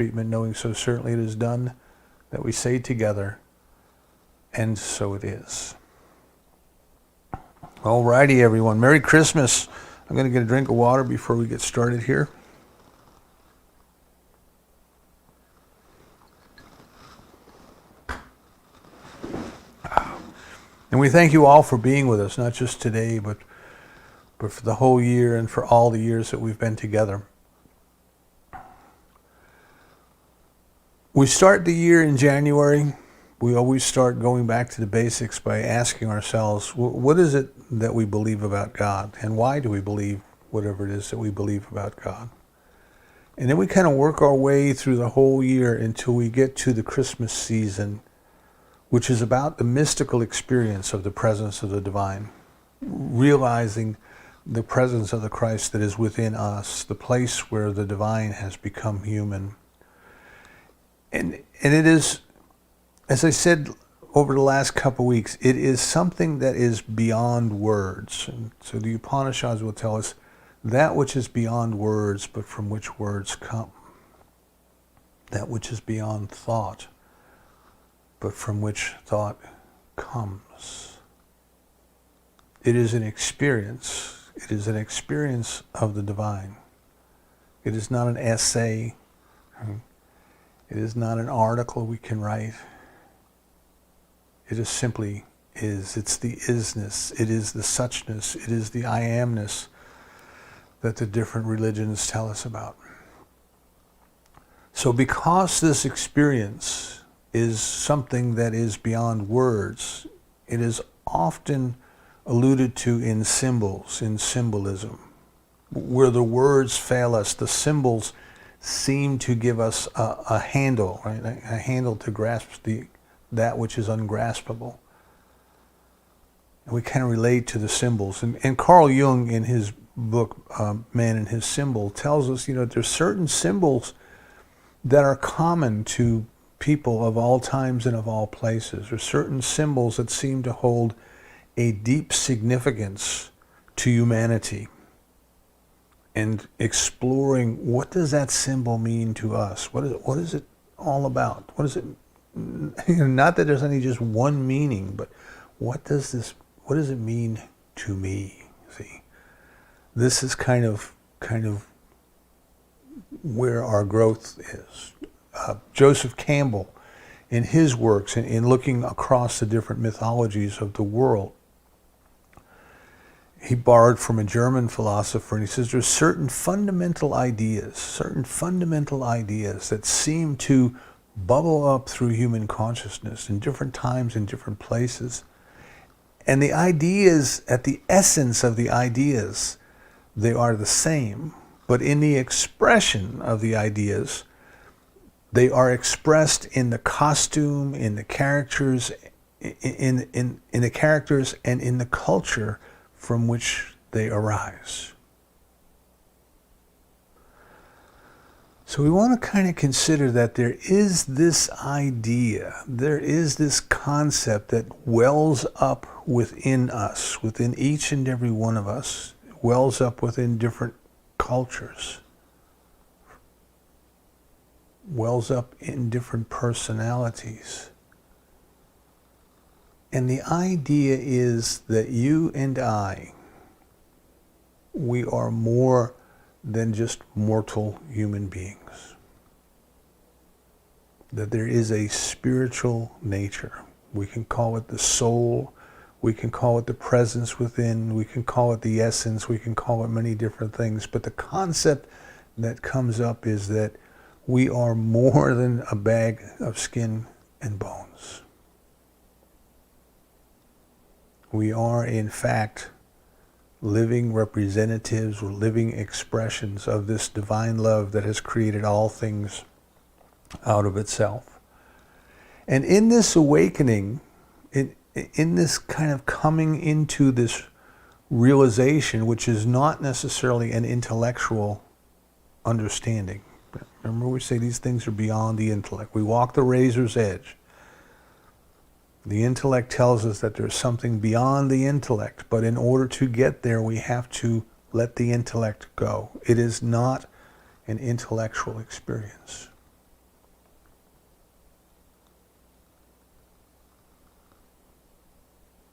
treatment, knowing so certainly it is done, that we say together, and so it is. Alrighty, everyone. Merry Christmas. I'm going to get a drink of water before we get started here. And we thank you all for being with us, not just today, but for the whole year and for all the years that we've been together. We start the year in January. We always start going back to the basics by asking ourselves, what is it that we believe about God? And why do we believe whatever it is that we believe about God? And then we kind of work our way through the whole year until we get to the Christmas season, which is about the mystical experience of the presence of the divine, realizing the presence of the Christ that is within us, the place where the divine has become human. And it is, as I said over the last couple of weeks, it is something that is beyond words. And so the Upanishads will tell us that which is beyond words, but from which words come. That which is beyond thought, but from which thought comes. It is an experience. It is an experience of the divine. It is not an essay. It is not an article we can write. It is simply is. It's the isness. It is the suchness. It is the I amness that the different religions tell us about. So because this experience is something that is beyond words, it is often alluded to in symbols, in symbolism. Where the words fail us, the symbols seem to give us a handle, right? A handle to grasp that which is ungraspable. And we kind of relate to the symbols. And Carl Jung, in his book, Man and His Symbol, tells us, there's certain symbols that are common to people of all times and of all places. There's certain symbols that seem to hold a deep significance to humanity. And exploring, what does that symbol mean to us? What is it all about? What is it? Not that there's only just one meaning, but what does it mean to me? See, this is kind of where our growth is. Joseph Campbell, in his works, in looking across the different mythologies of the world, he borrowed from a German philosopher, and he says there's certain fundamental ideas that seem to bubble up through human consciousness in different times, in different places. And the ideas, at the essence of the ideas, they are the same. But in the expression of the ideas, they are expressed in the costume, in the characters, in the characters and in the culture from which they arise. So we want to kind of consider that there is this idea, there is this concept that wells up within us, within each and every one of us, wells up within different cultures, wells up in different personalities. And the idea is that you and I, we are more than just mortal human beings. That there is a spiritual nature. We can call it the soul, we can call it the presence within, we can call it the essence, we can call it many different things. But the concept that comes up is that we are more than a bag of skin and bones. We are, in fact, living representatives or living expressions of this divine love that has created all things out of itself. And in this awakening, in this kind of coming into this realization, which is not necessarily an intellectual understanding. Remember, we say these things are beyond the intellect. We walk the razor's edge. The intellect tells us that there's something beyond the intellect, but in order to get there, we have to let the intellect go. It is not an intellectual experience.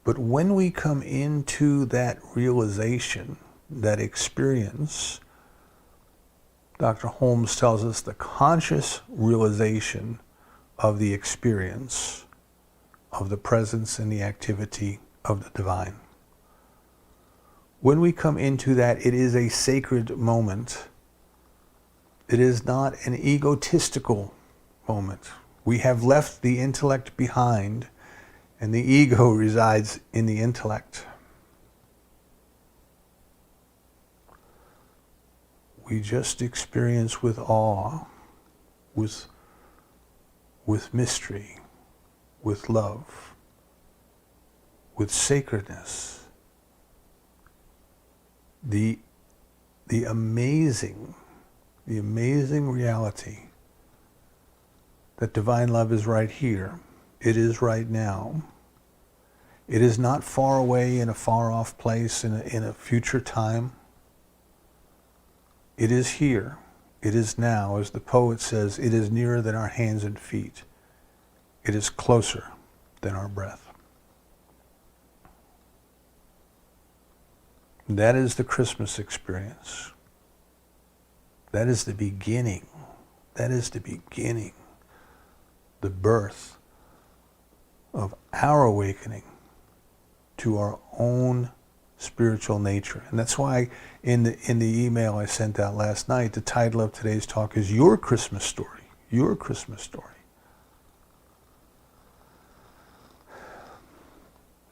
But when we come into that realization, that experience, Dr. Holmes tells us the conscious realization of the experience of the presence and the activity of the divine. When we come into that, it is a sacred moment. It is not an egotistical moment. We have left the intellect behind, and the ego resides in the intellect. We just experience with awe, with mystery, with love, with sacredness, the amazing reality that divine love is right here. It is right now. It is not far away in a far off place in a future time. It is here. It is now. As the poet says, it is nearer than our hands and feet. It is closer than our breath. That is the Christmas experience. That is the beginning. That is the beginning. The birth of our awakening to our own spiritual nature. And that's why in the email I sent out last night, the title of today's talk is Your Christmas Story. Your Christmas Story.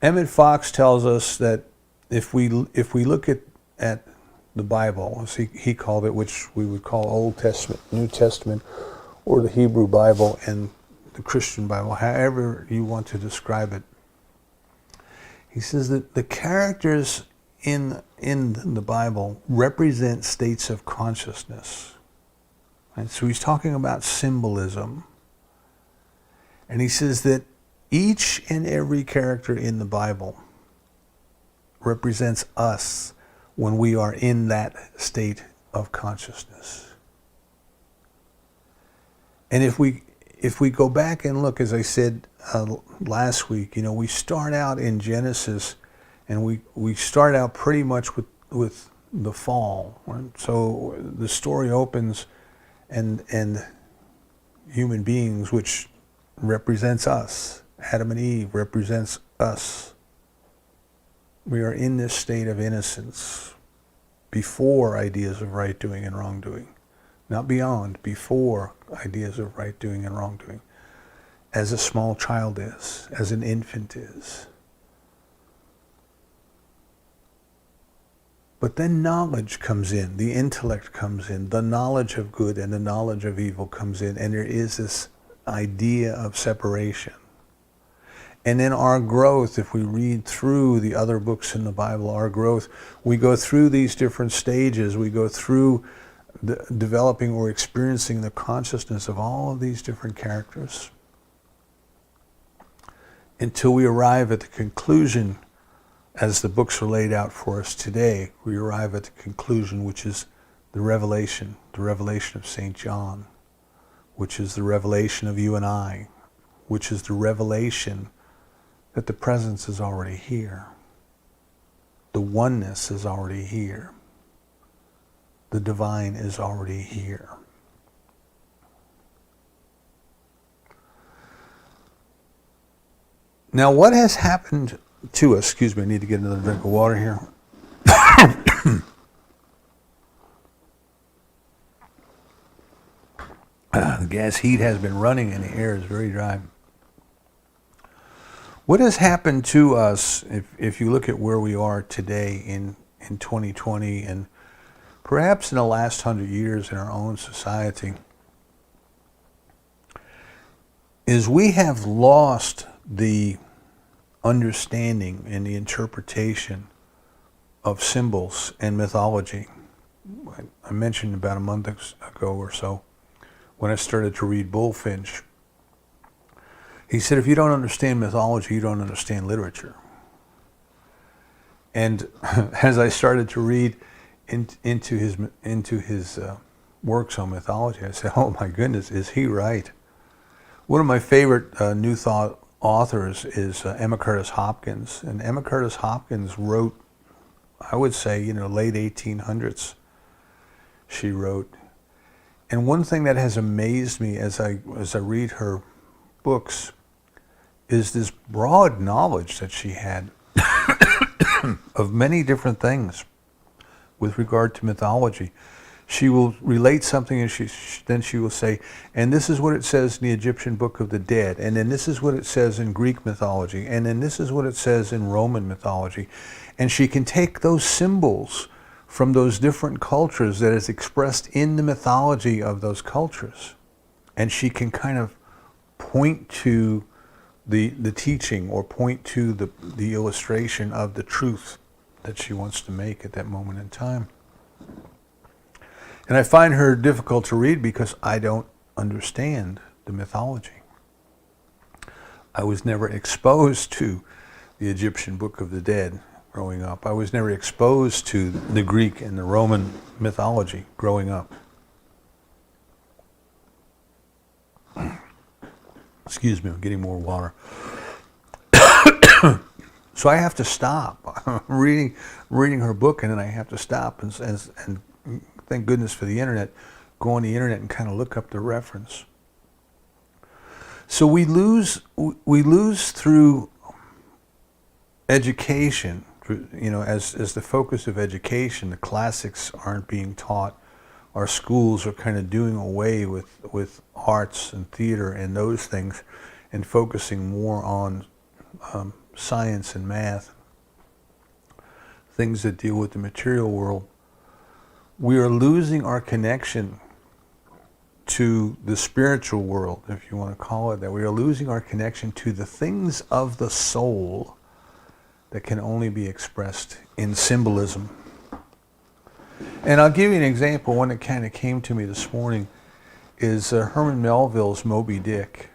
Emmett Fox tells us that if we look at the Bible, as he called it, which we would call Old Testament, New Testament, or the Hebrew Bible and the Christian Bible, however you want to describe it, he says that the characters in the Bible represent states of consciousness. And so he's talking about symbolism. And he says that each and every character in the Bible represents us when we are in that state of consciousness. And if we go back and look, as I said last week, we start out in Genesis, and we start out pretty much with the fall. Right? So the story opens, and human beings, which represents us, Adam and Eve represents us. We are in this state of innocence before ideas of right doing and wrongdoing. Not beyond, before ideas of right doing and wrongdoing. As a small child is, as an infant is. But then knowledge comes in, the intellect comes in, the knowledge of good and the knowledge of evil comes in, and there is this idea of separation. And in our growth, if we read through the other books in the Bible, our growth, we go through these different stages. We go through developing or experiencing the consciousness of all of these different characters until we arrive at the conclusion, as the books are laid out for us today. We arrive at the conclusion, which is the revelation of St. John, which is the revelation of you and I, which is the revelation that the presence is already here. The oneness is already here. The divine is already here. Now, what has happened to us, excuse me, I need to get another drink of water here. The gas heat has been running and the air is very dry. What has happened to us, if you look at where we are today in 2020 and perhaps in the last 100 years in our own society, is we have lost the understanding and the interpretation of symbols and mythology. I mentioned about a month ago or so when I started to read Bulfinch. He said, if you don't understand mythology, you don't understand literature. And as I started to read into his works on mythology, I said, oh my goodness, is he right? One of my favorite New Thought authors is Emma Curtis Hopkins. And Emma Curtis Hopkins wrote, I would say, late 1800s, she wrote. And one thing that has amazed me as I read her books is this broad knowledge that she had of many different things with regard to mythology. She will relate something and then she will say, and this is what it says in the Egyptian Book of the Dead, and then this is what it says in Greek mythology, and then this is what it says in Roman mythology. And she can take those symbols from those different cultures that is expressed in the mythology of those cultures, and she can kind of point to the teaching or point to the illustration of the truth that she wants to make at that moment in time. And I find her difficult to read because I don't understand the mythology. I was never exposed to the Egyptian Book of the Dead growing up. I was never exposed to the Greek and the Roman mythology growing up. Excuse me, I'm getting more water. So I have to stop reading her book, and then I have to stop and thank goodness for the internet, go on the internet and kind of look up the reference. So we lose through education, as the focus of education, the classics aren't being taught. Our schools are kind of doing away with arts and theater and those things and focusing more on science and math, things that deal with the material world. We are losing our connection to the spiritual world, if you want to call it that. We are losing our connection to the things of the soul that can only be expressed in symbolism. And I'll give you an example. One that kind of came to me this morning is Herman Melville's Moby Dick.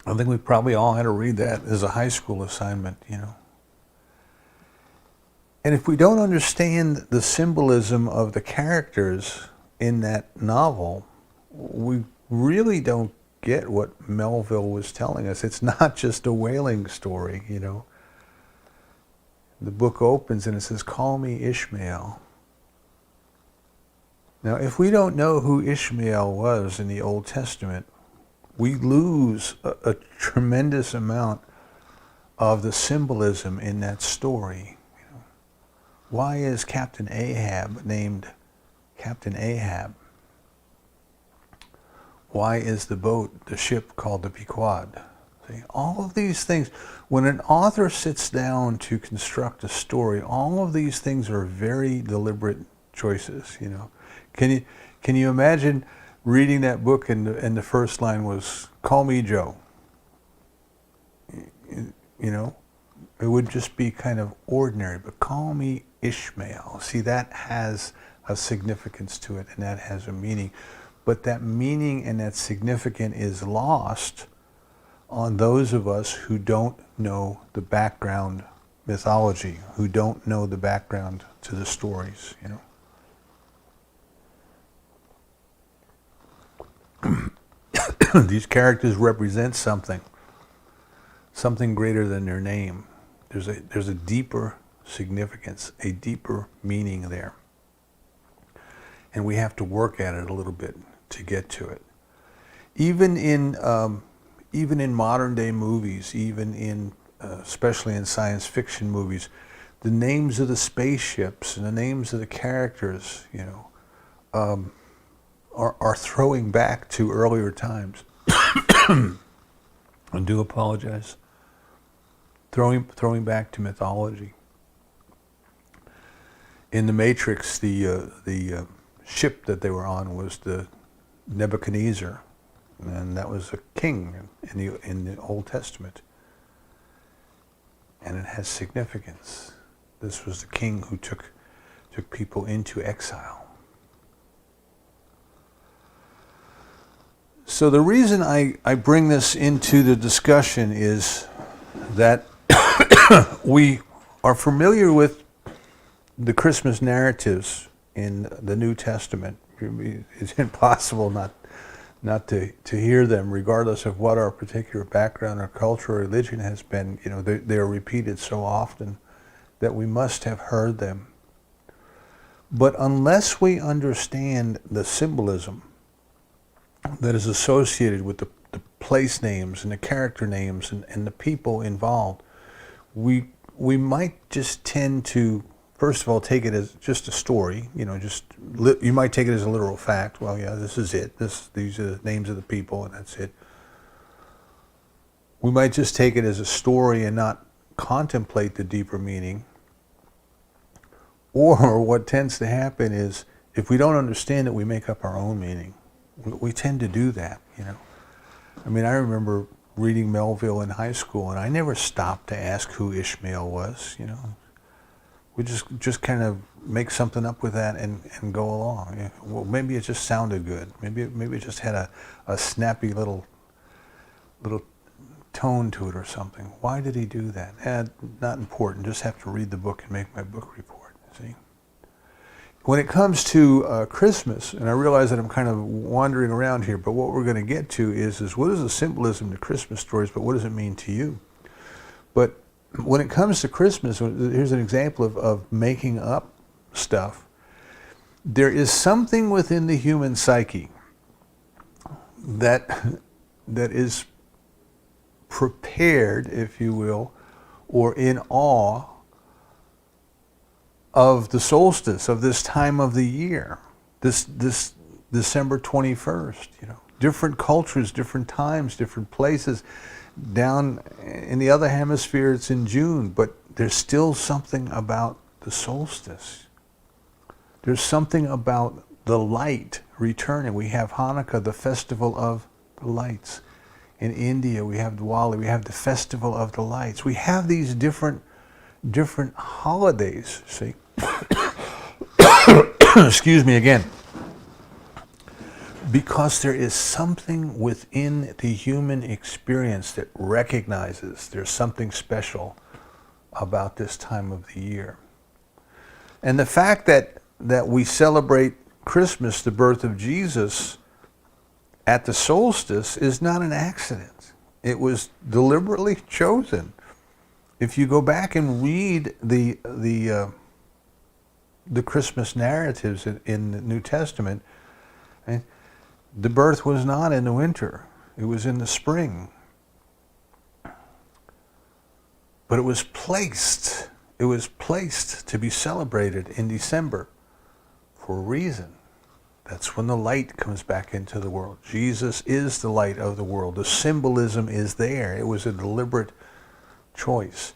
I think we probably all had to read that as a high school assignment, And if we don't understand the symbolism of the characters in that novel, we really don't get what Melville was telling us. It's not just a whaling story, The book opens and it says, "Call me Ishmael." Now, if we don't know who Ishmael was in the Old Testament, we lose a tremendous amount of the symbolism in that story. Why is Captain Ahab named Captain Ahab? Why is the ship called the Pequod? See, all of these things, when an author sits down to construct a story, all of these things are very deliberate choices. Can you imagine reading that book and the first line was, "Call me Joe"? It would just be kind of ordinary, but "Call me Ishmael." See, that has a significance to it, and that has a meaning. But that meaning and that significance is lost on those of us who don't know the background mythology, who don't know the background to the stories, These characters represent something greater than their name. There's a deeper significance, a deeper meaning there. And we have to work at it a little bit to get to it. Even in modern day movies, especially in science fiction movies, the names of the spaceships and the names of the characters, are throwing back to earlier times. I do apologize. Throwing back to mythology. In the Matrix, the ship that they were on was the Nebuchadnezzar, and that was a king in the Old Testament, and it has significance. This was the king who took people into exile. So the reason I bring this into the discussion is that we are familiar with the Christmas narratives in the New Testament. It's impossible not to hear them, regardless of what our particular background or culture or religion has been. You know, they are repeated so often that we must have heard them. But unless we understand the symbolism that is associated with the place names and the character names and the people involved, we might just tend to, first of all, take it as just a story. You know, you might take it as a literal fact. Well, yeah, this is it. These are the names of the people, and that's it. We might just take it as a story and not contemplate the deeper meaning. Or what tends to happen is, if we don't understand it, we make up our own meaning. We tend to do that, you know. I mean, I remember reading Melville in high school, and I never stopped to ask who Ishmael was, you know. We just kind of make something up with that and go along. Yeah, well, maybe it just sounded good. Maybe it just had a snappy little tone to it or something. Why did he do that? Not important. Just have to read the book and make my book report. See? When it comes to Christmas, and I realize that I'm kind of wandering around here, but what we're going to get to is what is the symbolism to Christmas stories, but what does it mean to you? But when it comes to Christmas, here's an example of making up stuff. There is something within the human psyche that is prepared, if you will, or in awe of the solstice, of this time of the year, this December 21st, you know. Different cultures, different times, different places. Down in the other hemisphere, it's in June, but there's still something about the solstice. There's something about the light returning. We have Hanukkah, the festival of the lights. In India, we have Diwali, we have the festival of the lights. We have these different holidays, see? Excuse me again. Because there is something within the human experience that recognizes there's something special about this time of the year. And the fact that we celebrate Christmas, the birth of Jesus, at the solstice is not an accident. It was deliberately chosen. If you go back and read the Christmas narratives in the New Testament, the birth was not in the winter. It was in the spring. But it was placed to be celebrated in December for a reason. That's when the light comes back into the world. Jesus is the light of the world. The symbolism is there. It was a deliberate choice.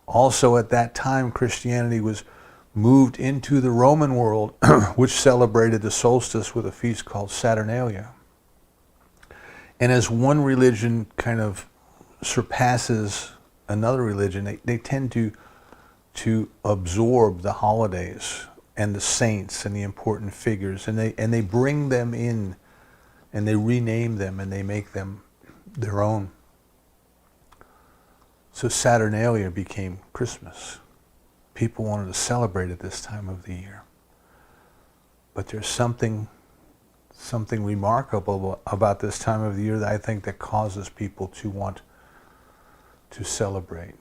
Also at that time, Christianity was moved into the Roman world, which celebrated the solstice with a feast called Saturnalia. And as one religion kind of surpasses another religion, they tend to absorb the holidays and the saints and the important figures, and they bring them in, and they rename them, and they make them their own. So Saturnalia became Christmas. People wanted to celebrate at this time of the year. But there's something remarkable about this time of the year that I think that causes people to want to celebrate.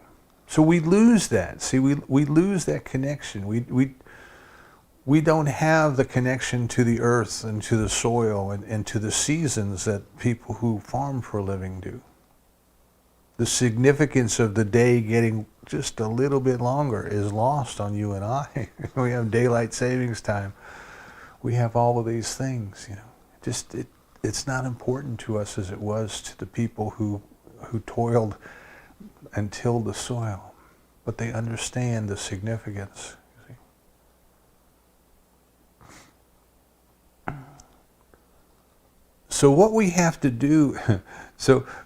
So we lose that. See, we lose that connection. We don't have the connection to the earth and to the soil and to the seasons that people who farm for a living do. The significance of the day getting just a little bit longer is lost on you and I. We have daylight savings time. We have all of these things, you know. It's not important to us as it was to the people who toiled and tilled the soil. But they understand the significance. So what we have to do,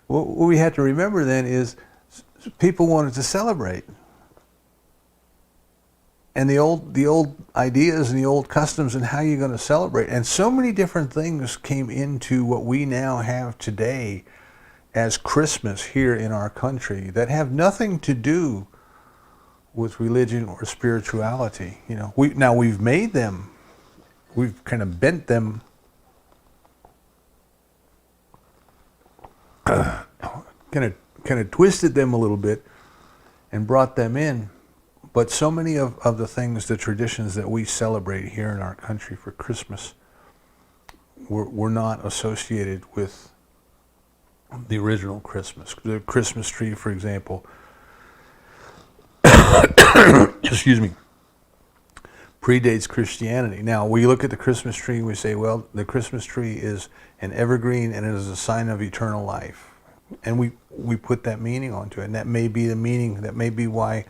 what we have to remember then is people wanted to celebrate. And the old ideas and the old customs and how you're going to celebrate. And so many different things came into what we now have today as Christmas here in our country that have nothing to do with religion or spirituality. You know, we've made them, we've kind of bent them kind of twisted them a little bit and brought them in. But so many of the things, the traditions that we celebrate here in our country for Christmas were not associated with the original Christmas. The Christmas tree, for example, excuse me, predates Christianity. Now, we look at the Christmas tree and we say, well, the Christmas tree is an evergreen and it is a sign of eternal life. And we put that meaning onto it. And that may be the meaning, that may be why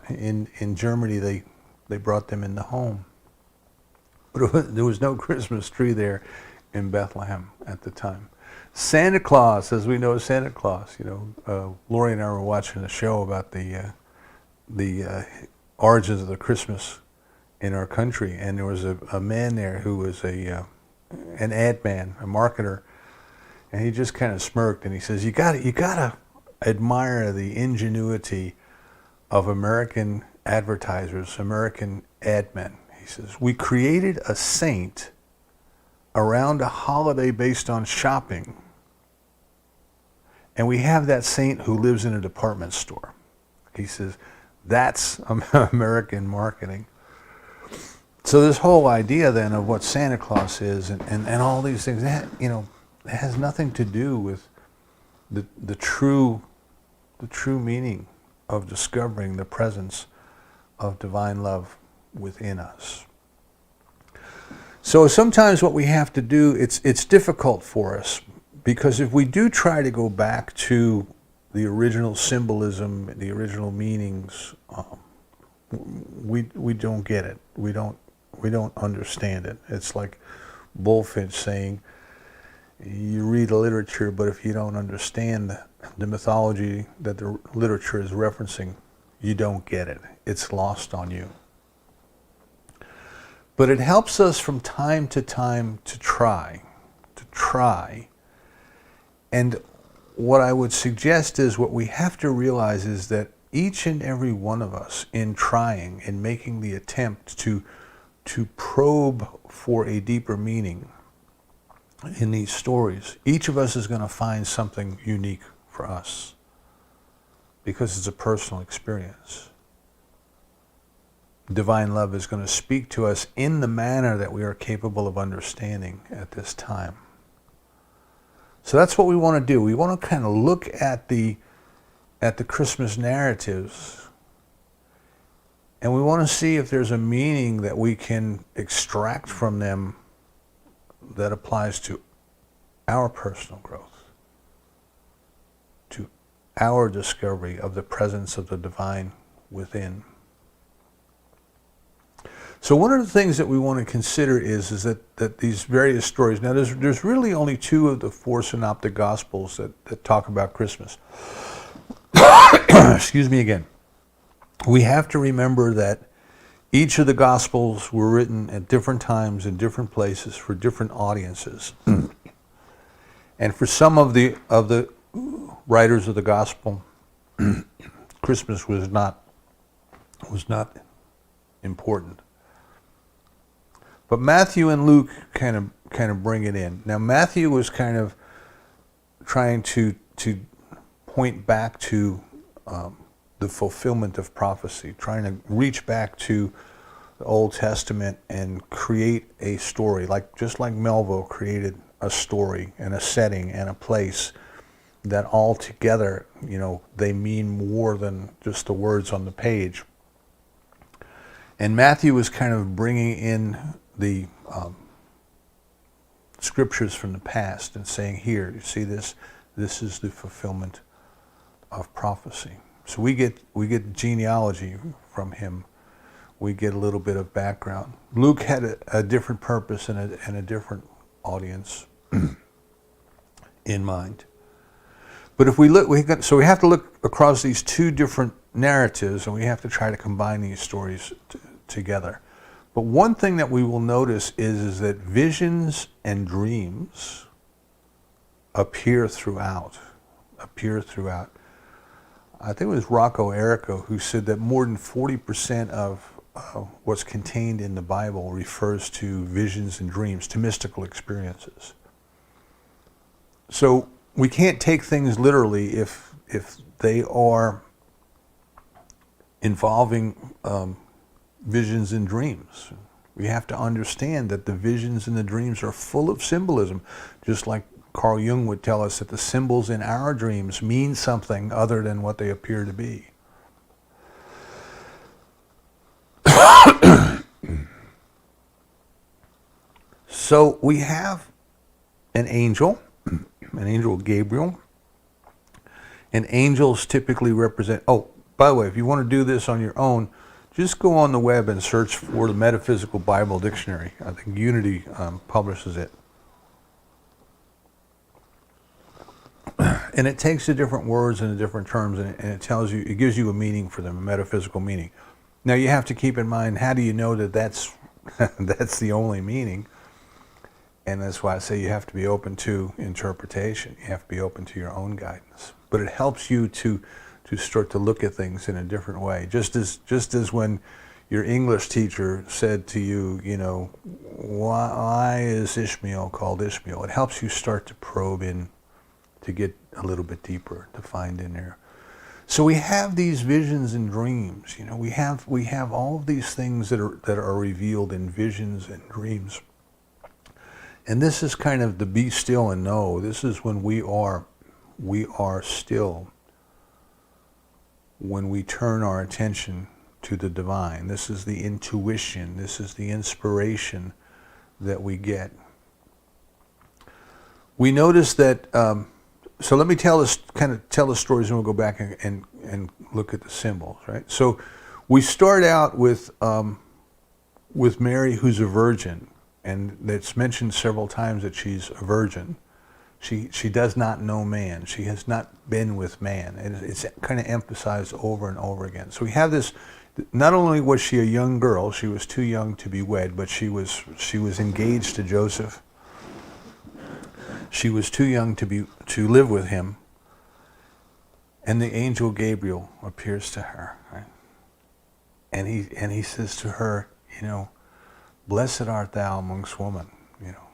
in Germany they brought them in the home. But there was no Christmas tree there in Bethlehem at the time. Santa Claus, as we know, Santa Claus. Lori and I were watching a show about the origins of the Christmas in our country, and there was a man there who was an ad man, a marketer, and he just kind of smirked and he says, "You gotta admire the ingenuity of American advertisers, American ad men." He says, "We created a saint around a holiday based on shopping, and we have that saint who lives in a department store." He says, that's American marketing. So this whole idea then of what Santa Claus is and all these things, that has nothing to do with the true meaning of discovering the presence of divine love within us. So sometimes what we have to do, it's difficult for us, because if we do try to go back to the original symbolism, the original meanings, we don't get it. We don't understand it. It's like Bulfinch saying, you read a literature, but if you don't understand the mythology that the literature is referencing, you don't get it. It's lost on you. But it helps us from time to time to try. And what I would suggest is, what we have to realize is that each and every one of us, in trying and making the attempt to probe for a deeper meaning in these stories, each of us is going to find something unique for us, because it's a personal experience. Divine love is going to speak to us in the manner that we are capable of understanding at this time. So that's what we want to do. We want to kind of look at the Christmas narratives, and we want to see if there's a meaning that we can extract from them that applies to our personal growth, to our discovery of the presence of the divine within. So one of the things that we want to consider is that these various stories, now there's really only two of the four synoptic gospels that talk about Christmas. Excuse me again. We have to remember that each of the gospels were written at different times in different places for different audiences. And for some of the writers of the gospel, Christmas was not important. But Matthew and Luke kind of bring it in. Now Matthew was kind of trying to point back to the fulfillment of prophecy, trying to reach back to the Old Testament and create a story, just like Melville created a story and a setting and a place that all together, they mean more than just the words on the page. And Matthew was kind of bringing in the scriptures from the past and saying, here, you see this is the fulfillment of prophecy. So we get genealogy from him. We get a little bit of background. Luke had a different purpose and a different audience in mind. But if we look, so we have to look across these two different narratives, and we have to try to combine these stories together. But one thing that we will notice is that visions and dreams appear throughout. I think it was Rocco Errico who said that more than 40% of what's contained in the Bible refers to visions and dreams, to mystical experiences. So we can't take things literally if they are involving visions and dreams. We have to understand that the visions and the dreams are full of symbolism, just like Carl Jung would tell us that the symbols in our dreams mean something other than what they appear to be. So we have an angel Gabriel, and angels typically represent, oh, by the way, if you want to do this on your own, just go on the web and search for the Metaphysical Bible Dictionary. I think Unity publishes it. And it takes the different words and the different terms, and it tells you, it gives you a meaning for them, a metaphysical meaning. Now you have to keep in mind, how do you know that that's that's the only meaning? And that's why I say you have to be open to interpretation. You have to be open to your own guidance. But it helps you to start to look at things in a different way. Just as when your English teacher said to you, you know, why is Ishmael called Ishmael? It helps you start to probe in, to get a little bit deeper, to find in there. So we have these visions and dreams. You know, we have all of these things that are revealed in visions and dreams. And this is kind of the be still and know. This is when we are still, when we turn our attention to the divine. This is the intuition. This is the inspiration that we get. We notice that, so let me tell the stories, and we'll go back and look at the symbols, right? So we start out with Mary, who's a virgin. And it's mentioned several times that she's a virgin. She does not know man. She has not been with man. And it's kind of emphasized over and over again. So we have this, not only was she a young girl, she was too young to be wed, but she was engaged to Joseph. She was too young to live with him. And the angel Gabriel appears to her, right? And he says to her, you know, blessed art thou amongst women, you know.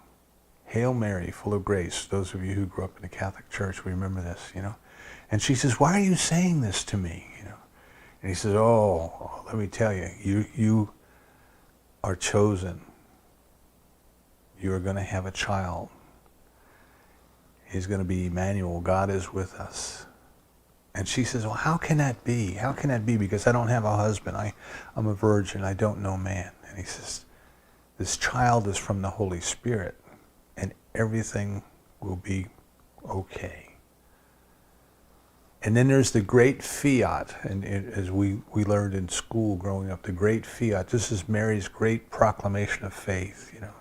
Hail Mary, full of grace. Those of you who grew up in the Catholic Church, remember this, you know. And she says, why are you saying this to me, you know? And he says, oh, let me tell you, you are chosen. You are going to have a child. He's going to be Emmanuel. God is with us. And she says, well, how can that be? How can that be? Because I don't have a husband. I'm a virgin. I don't know man. And he says, this child is from the Holy Spirit, and everything will be okay. And then there's the great fiat, and as we learned in school growing up, the great fiat. This is Mary's great proclamation of faith, you know.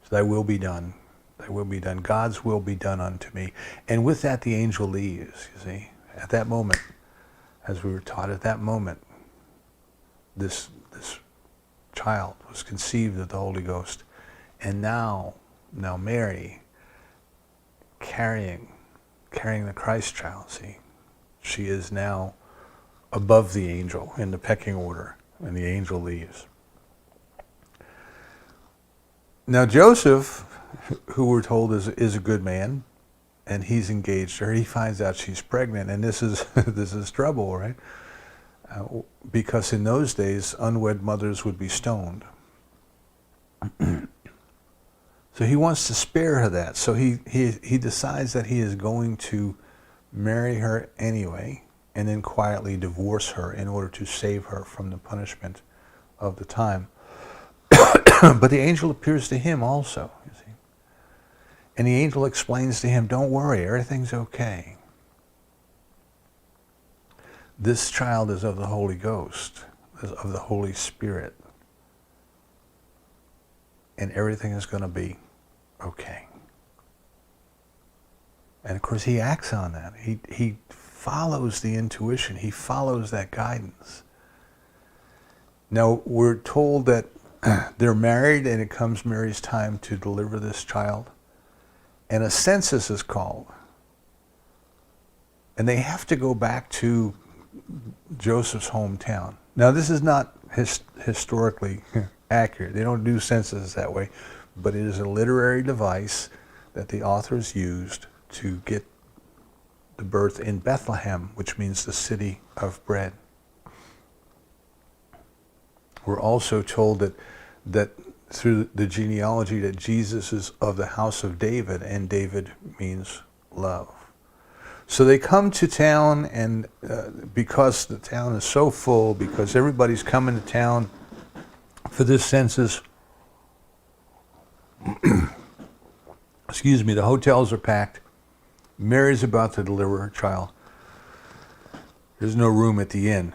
So thy will be done. Thy will be done. God's will be done unto me. And with that, the angel leaves, you see. At that moment, as we were taught, at that moment, this child was conceived of the Holy Ghost. And now Mary, carrying the Christ child, see, she is now above the angel in the pecking order, and the angel leaves. Now Joseph, who we're told is a good man, and he's engaged her, he finds out she's pregnant, and this is trouble, right? Because in those days, unwed mothers would be stoned. So he wants to spare her that. So he decides that he is going to marry her anyway, and then quietly divorce her in order to save her from the punishment of the time. But the angel appears to him also, you see. And the angel explains to him, don't worry, everything's okay. This child is of the Holy Ghost, is of the Holy Spirit. And everything is going to be okay. And of course he acts on that. He follows the intuition. He follows that guidance. Now we're told that they're married, and it comes Mary's time to deliver this child. And a census is called. And they have to go back to Joseph's hometown. Now this is not historically accurate. They don't do censuses that way, but it is a literary device that the authors used to get the birth in Bethlehem, which means the city of bread. We're also told that through the genealogy that Jesus is of the house of David, and David means love. So they come to town, and because the town is so full, because everybody's coming to town for this census, excuse me, the hotels are packed. Mary's about to deliver her child. There's no room at the inn.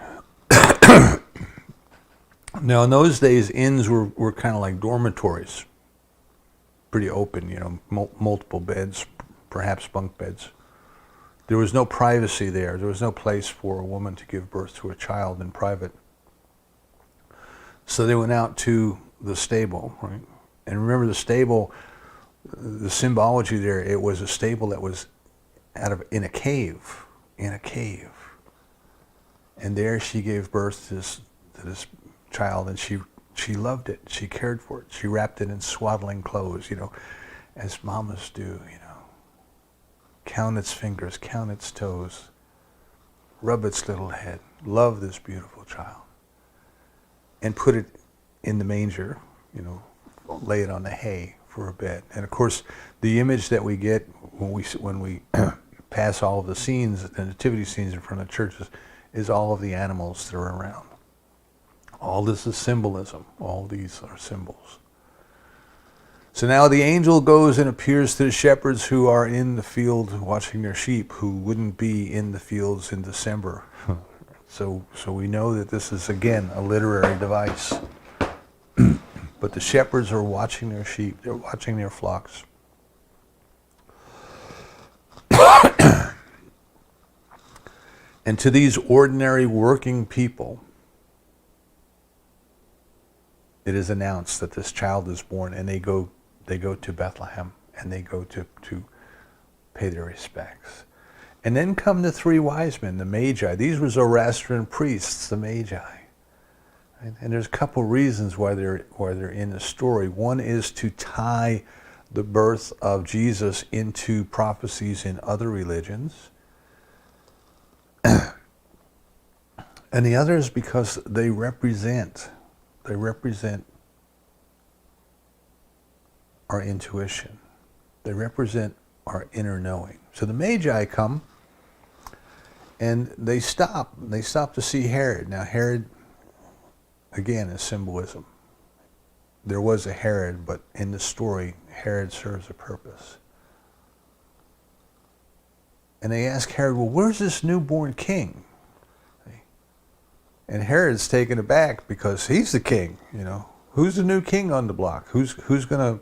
Now, in those days, inns were kind of like dormitories, pretty open, you know, multiple beds, perhaps bunk beds. There was no privacy there. There was no place for a woman to give birth to a child in private. So they went out to the stable, right? And remember, the stable, the symbology there, it was a stable that was in a cave. And there she gave birth to this child, and she loved it. She cared for it. She wrapped it in swaddling clothes, you know, as mamas do, you know. Count its fingers, count its toes, rub its little head, love this beautiful child, and put it in the manger, you know, lay it on the hay for a bed. And of course, the image that we get when we pass all of the scenes, the nativity scenes in front of churches, is all of the animals that are around. All this is symbolism. All these are symbols. So now the angel goes and appears to the shepherds who are in the field watching their sheep, who wouldn't be in the fields in December. So we know that this is, again, a literary device. But the shepherds are watching their sheep. They're watching their flocks. And to these ordinary working people, it is announced that this child is born, and they go to Bethlehem, and they go to pay their respects. And then come the three wise men, the Magi. These were Zoroastrian priests, the Magi. And there's a couple reasons why they're in the story. One is to tie the birth of Jesus into prophecies in other religions. And the other is because they represent our intuition. They represent our inner knowing. So the Magi come, and they stop to see Herod. Now Herod, again, is symbolism. There was a Herod, but in the story, Herod serves a purpose. And they ask Herod, well, where's this newborn king? And Herod's taken aback because he's the king, you know. Who's the new king on the block? Who's gonna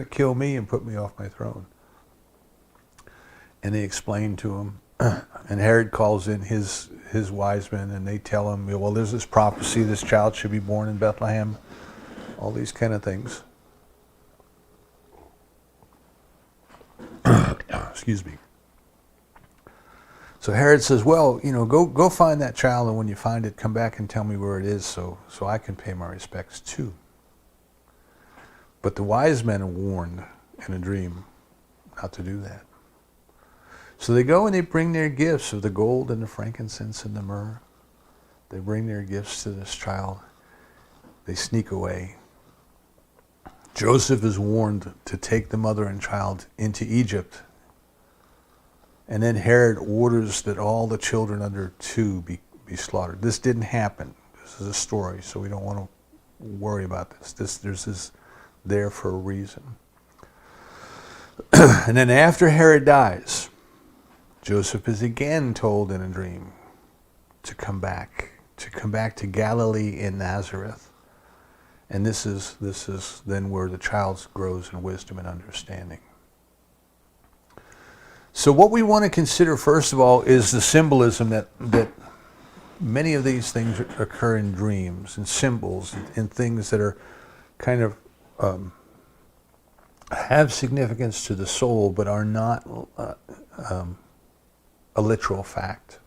kill me and put me off my throne? And they explain to him, and Herod calls in his wise men, and they tell him, well, there's this prophecy, this child should be born in Bethlehem, all these kind of things. Excuse me. So Herod says, well, you know, go find that child, and when you find it, come back and tell me where it is so I can pay my respects too. But the wise men are warned in a dream not to do that. So they go and they bring their gifts of the gold and the frankincense and the myrrh. They bring their gifts to this child. They sneak away. Joseph is warned to take the mother and child into Egypt. And then Herod orders that all the children under 2 be slaughtered. This didn't happen. This is a story, so we don't want to worry about this. There's this there for a reason. And then after Herod dies, Joseph is again told in a dream to come back to Galilee in Nazareth. And this is then where the child grows in wisdom and understanding. So what we want to consider, first of all, is the symbolism that many of these things occur in dreams and symbols and things that are kind of have significance to the soul but are not a literal fact.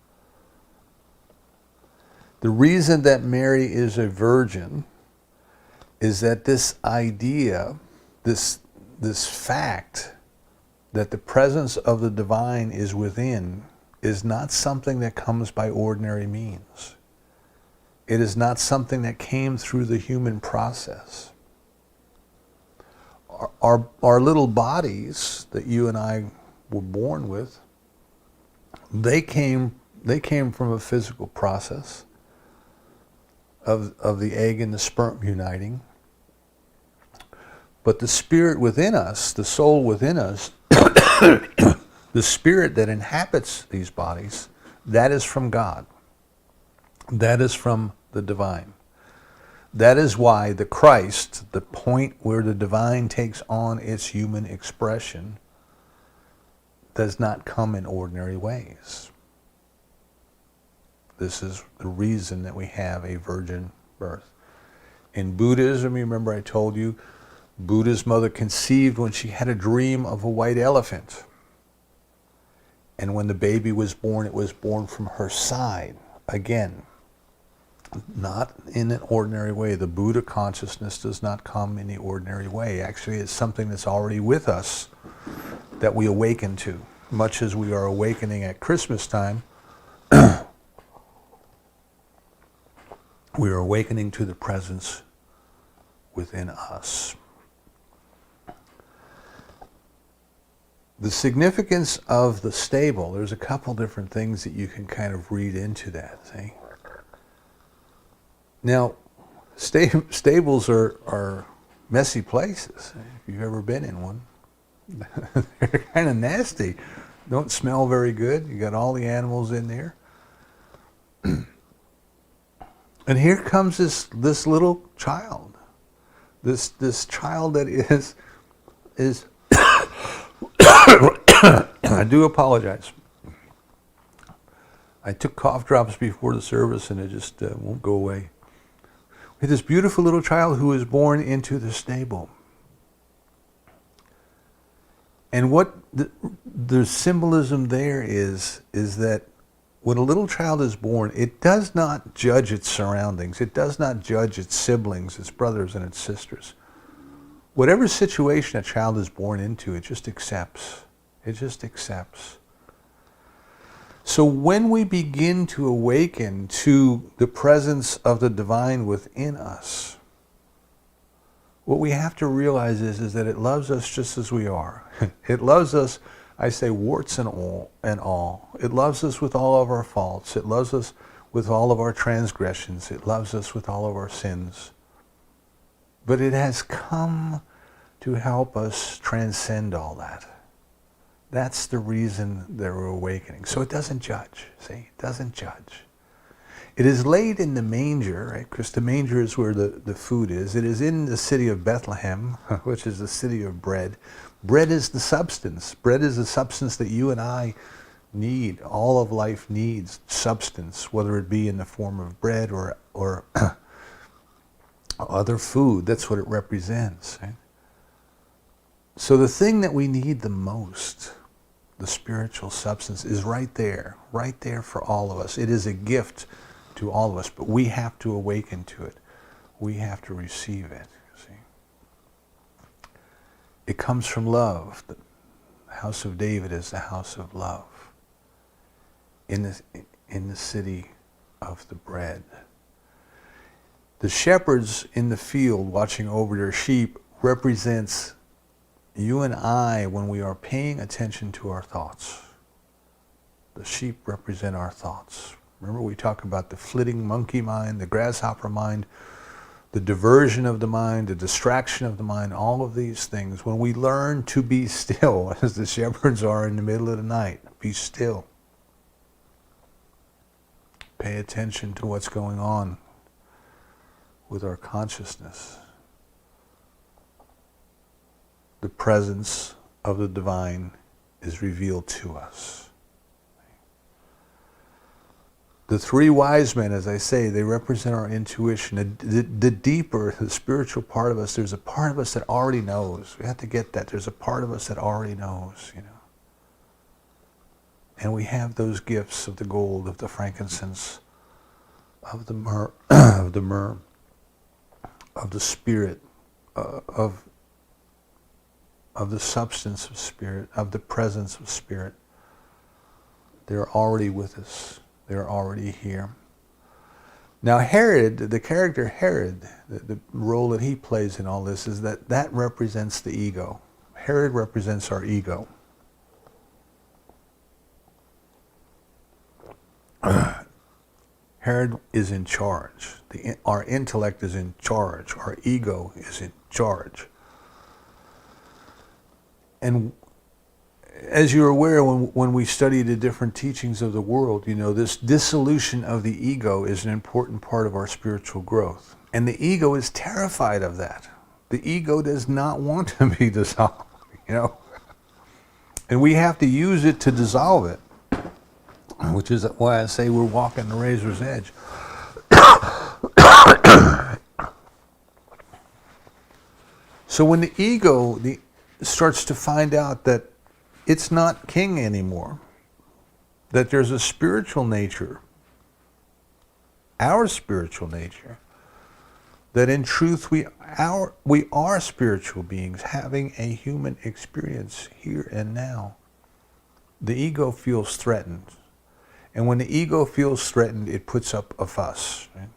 The reason that Mary is a virgin is that this idea, this fact, that the presence of the divine is within is not something that comes by ordinary means. It is not something that came through the human process. Our little bodies that you and I were born with, they came from a physical process of the egg and the sperm uniting. But the spirit within us, the soul within us, the spirit that inhabits these bodies, that is from God. That is from the divine. That is why the Christ, the point where the divine takes on its human expression, does not come in ordinary ways. This is the reason that we have a virgin birth. In Buddhism, you remember I told you, Buddha's mother conceived when she had a dream of a white elephant. And when the baby was born, it was born from her side. Again, not in an ordinary way. The Buddha consciousness does not come in the ordinary way. Actually, it's something that's already with us that we awaken to. Much as we are awakening at Christmas time, we are awakening to the presence within us. The significance of the stable, there's a couple different things that you can kind of read into that, see? Now, stables are messy places, if you've ever been in one. They're kind of nasty. Don't smell very good. You got all the animals in there. And here comes this little child. This child that is I do apologize. I took cough drops before the service and it just won't go away. We have this beautiful little child who is born into the stable. And what the symbolism there is that when a little child is born, it does not judge its surroundings. It does not judge its siblings, its brothers and its sisters. Whatever situation a child is born into, it just accepts. It just accepts. So when we begin to awaken to the presence of the divine within us, what we have to realize is that it loves us just as we are. It loves us, I say, warts and all. It loves us with all of our faults. It loves us with all of our transgressions. It loves us with all of our sins. But it has come to help us transcend all that. That's the reason that we're awakening. So it doesn't judge, see? It doesn't judge. It is laid in the manger, right? Because the manger is where the food is. It is in the city of Bethlehem, which is the city of bread. Bread is the substance. Bread is the substance that you and I need. All of life needs substance, whether it be in the form of bread or other food. That's what it represents, right? So the thing that we need the most, the spiritual substance, is right there for all of us. It is a gift to all of us, but we have to awaken to it. We have to receive it, see. It comes from love. The house of David is the house of love. In the city of the bread. The shepherds in the field watching over their sheep represents you and I when we are paying attention to our thoughts. The sheep represent our thoughts. Remember we talk about the flitting monkey mind, the grasshopper mind, the diversion of the mind, the distraction of the mind, all of these things. When we learn to be still, as the shepherds are in the middle of the night, be still. Pay attention to what's going on with our consciousness. The presence of the divine is revealed to us. The three wise men, as I say, they represent our intuition. The deeper, the spiritual part of us, there's a part of us that already knows. We have to get that. There's a part of us that already knows, you know. And we have those gifts of the gold, of the frankincense, of the myrrh, of the spirit, of of the substance of Spirit, of the presence of Spirit. They're already with us. They're already here. Now Herod, the character Herod, the role that he plays in all this is that represents the ego. Herod represents our ego. Herod is in charge. Our intellect is in charge. Our ego is in charge. And as you're aware, when we study the different teachings of the world, you know, this dissolution of the ego is an important part of our spiritual growth. And the ego is terrified of that. The ego does not want to be dissolved, you know. And we have to use it to dissolve it, which is why I say we're walking the razor's edge. So when the ego starts to find out that it's not king anymore, that there's a spiritual nature, our spiritual nature, that in truth we are spiritual beings having a human experience here and now, the ego feels threatened. And when the ego feels threatened, it puts up a fuss. Right?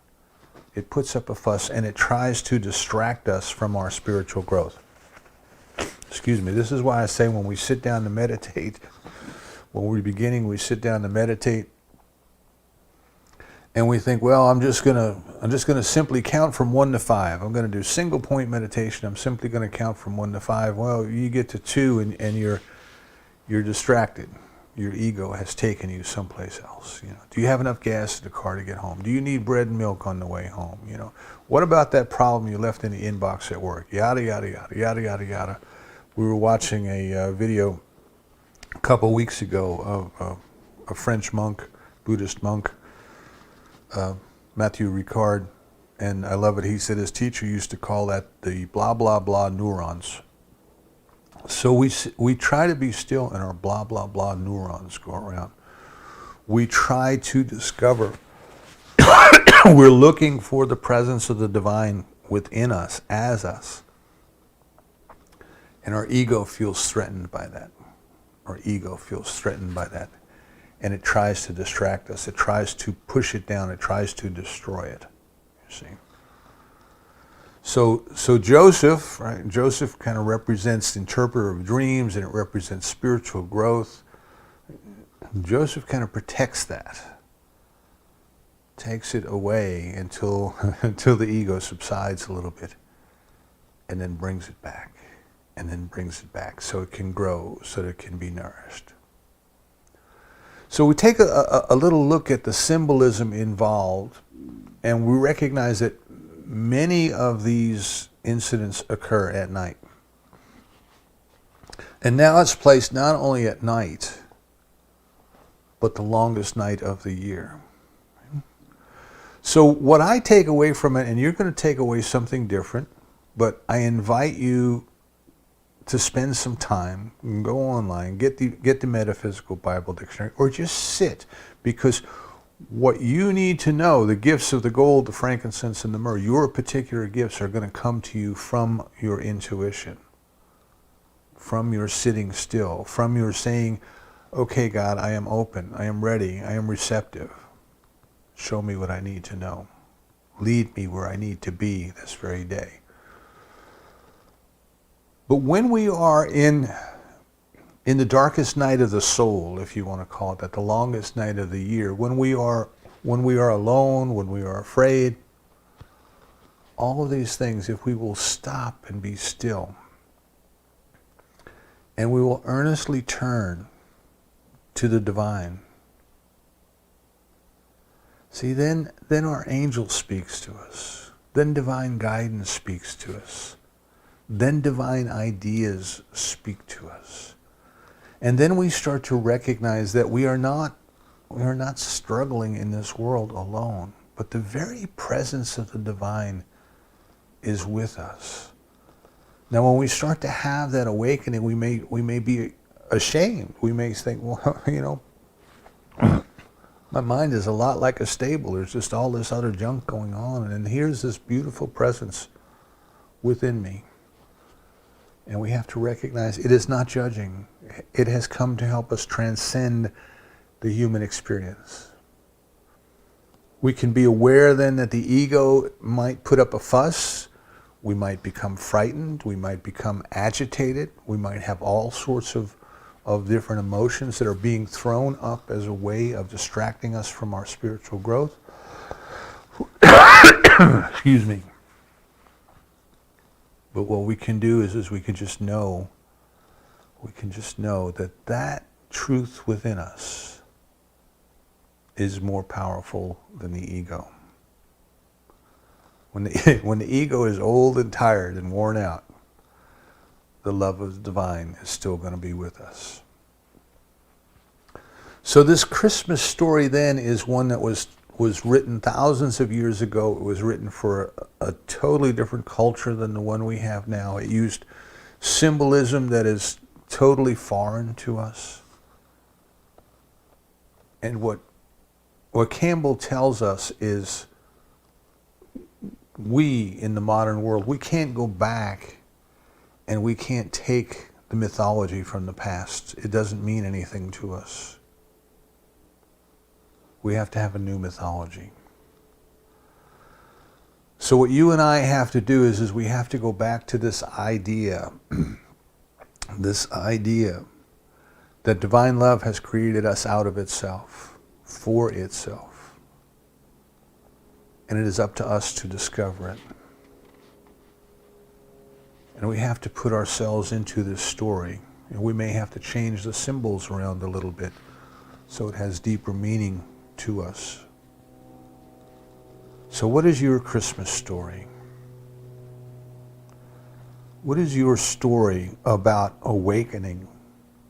It puts up a fuss and it tries to distract us from our spiritual growth. Excuse me, this is why I say when we sit down to meditate, when we're beginning, we sit down to meditate and we think, well, I'm just gonna simply count from 1 to 5. I'm gonna do single point meditation. I'm simply gonna count from 1 to 5. Well, you get to 2 and you're distracted. Your ego has taken you someplace else. You know, do you have enough gas in the car to get home? Do you need bread and milk on the way home? You know, what about that problem you left in the inbox at work? Yada yada yada yada yada yada. We were watching a video a couple weeks ago of a French monk, Buddhist monk, Matthew Ricard, and I love it. He said his teacher used to call that the blah blah blah neurons. So we try to be still and our blah blah blah neurons go around. We try to discover, we're looking for the presence of the divine within us, as us. And our ego feels threatened by that. Our ego feels threatened by that. And it tries to distract us. It tries to push it down. It tries to destroy it. You see. So Joseph, right? Joseph kind of represents the interpreter of dreams, and it represents spiritual growth. Joseph kind of protects that. Takes it away until the ego subsides a little bit. And then brings it back. And then brings it back so it can grow, so that it can be nourished. So we take a little look at the symbolism involved, and we recognize that many of these incidents occur at night. And now it's placed not only at night, but the longest night of the year. So what I take away from it, and you're going to take away something different, but I invite you to spend some time, go online, get the Metaphysical Bible Dictionary, or just sit, because what you need to know, the gifts of the gold, the frankincense, and the myrrh, your particular gifts are going to come to you from your intuition, from your sitting still, from your saying, okay, God, I am open, I am ready, I am receptive. Show me what I need to know. Lead me where I need to be this very day. But when we are in the darkest night of the soul, if you want to call it that, the longest night of the year, when we are alone, when we are afraid, all of these things, if we will stop and be still, and we will earnestly turn to the divine, see, then our angel speaks to us. Then divine guidance speaks to us. Then divine ideas speak to us. And then we start to recognize that we are not struggling in this world alone, but the very presence of the divine is with us. Now when we start to have that awakening, we may be ashamed. We may think, well, you know, my mind is a lot like a stable. There's just all this other junk going on, and here's this beautiful presence within me. And we have to recognize it is not judging. It has come to help us transcend the human experience. We can be aware then that the ego might put up a fuss. We might become frightened. We might become agitated. We might have all sorts of different emotions that are being thrown up as a way of distracting us from our spiritual growth. Excuse me. But what we can do is we can just know that that truth within us is more powerful than the ego. When the ego is old and tired and worn out, the love of the divine is still going to be with us. So this Christmas story then is one that was written thousands of years ago. It was written for a totally different culture than the one we have now. It used symbolism that is totally foreign to us. And what Campbell tells us is we, in the modern world, we can't go back and we can't take the mythology from the past. It doesn't mean anything to us. We have to have a new mythology. So what you and I have to do is we have to go back to this idea, this idea that divine love has created us out of itself, for itself. And it is up to us to discover it. And we have to put ourselves into this story. And we may have to change the symbols around a little bit so it has deeper meaning to us. So what is your Christmas story? What is your story about awakening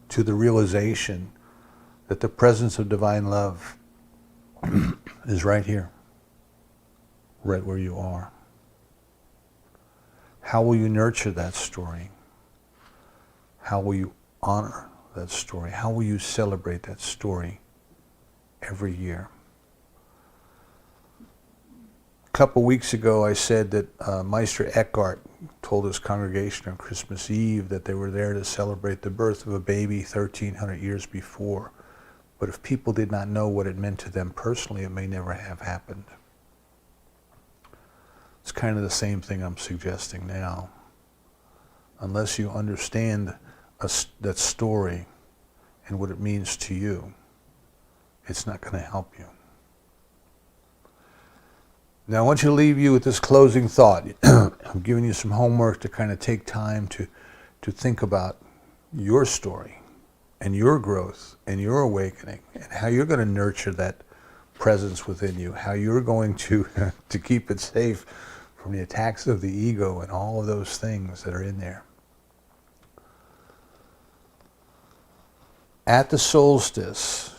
to the realization that the presence of divine love is right here, right where you are? How will you nurture that story? How will you honor that story? How will you celebrate that story every year? A couple weeks ago I said that Meister Eckhart told his congregation on Christmas Eve that they were there to celebrate the birth of a baby 1,300 years before. But if people did not know what it meant to them personally, it may never have happened. It's kind of the same thing I'm suggesting now. Unless you understand that story and what it means to you, it's not going to help you. Now I want you to leave you with this closing thought. I'm giving you some homework to kind of take time to think about your story and your growth and your awakening and how you're going to nurture that presence within you, how you're going to keep it safe from the attacks of the ego and all of those things that are in there. At the solstice,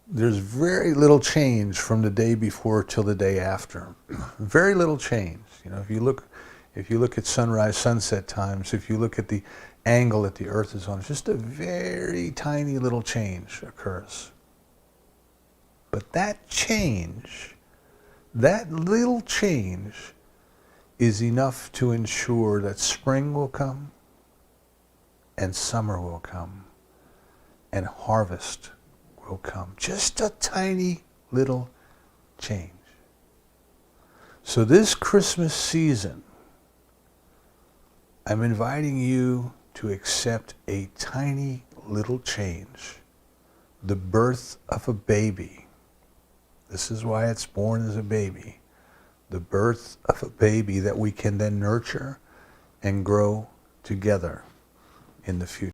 there's very little change from the day before till the day after. Very little change. You know, if you look at sunrise, sunset times, if you look at the angle that the earth is on, just a very tiny little change occurs. But that change, that little change, is enough to ensure that spring will come and summer will come and harvest will come. Just a tiny little change. So this Christmas season, I'm inviting you to accept a tiny little change, the birth of a baby. This is why it's born as a baby. The birth of a baby that we can then nurture and grow together in the future.